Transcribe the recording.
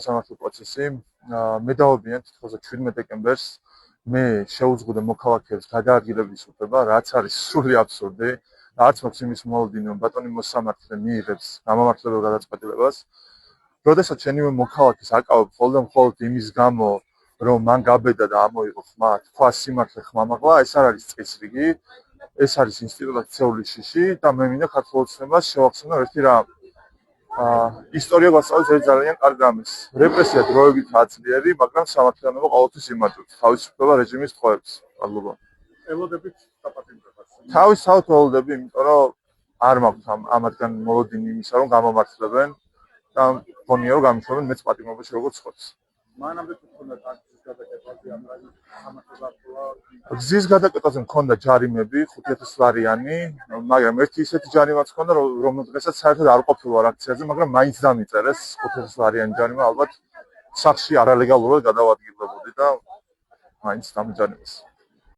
სამართლის პროცესი მე დავაბიან თითქოს 17 დეკემბერს მე შეუძღუდე მოქალაქეებს გადაადგილების უფლება, რაც არის სრული აბსურდი. არც მაქვს იმის მოლოდინი, რომ ბატონი მოსამართლე მიიღებს გამამართლებელ გადაწყვეტილებას. როდესაც შენივე მოქალაქეს აკავებ მხოლოდ იმის გამო, რომ მან გაბედა და ამოიღო ხმა, თქვა სიმართლე ხმამაღლა, ეს არ არის წესრიგი, ეს არის ინსტიტუციური შიში და მე მინდა ქართულ ოცნებას შევახსენო ერთი რამ. ისტორია გვასწავლის ძალიან კარგ ამის. რეპრესია დროებით აძლიერე, მაგრამ სამართლიანობა ყოველთვის იმართებს თავისუფლება რეჟიმის ტყვეებს. მადლობა. ელოდებით საპატიმრებას. თავისთავად ველოდები, იმიტომ რომ არ მაქვს ამათგან მოლოდინი იმისა, რომ გამომართლებენ და მგონია რომ გამიშვებენ მეც პატიმრობაში როგორ ცხოვრობს. მანამდე თუ ქონდა ტანკის გადაკეთებაზე ამ რაიმის გზის გადაკეთებაზე მქონდა ჯარიმები 5000 ლარიანი, მაგრამ ერთი ისეთი ჯარიმაც მქონდა, რომელსაც საერთოდ არ ყოფილა აქციაზე, მაგრამ მაინც დამიწერეს 5000 ლარიანი ჯარიმა, ალბათ სახში არალეგალურად გადავადგილდებოდი და მაინც დამიჯარიმეს.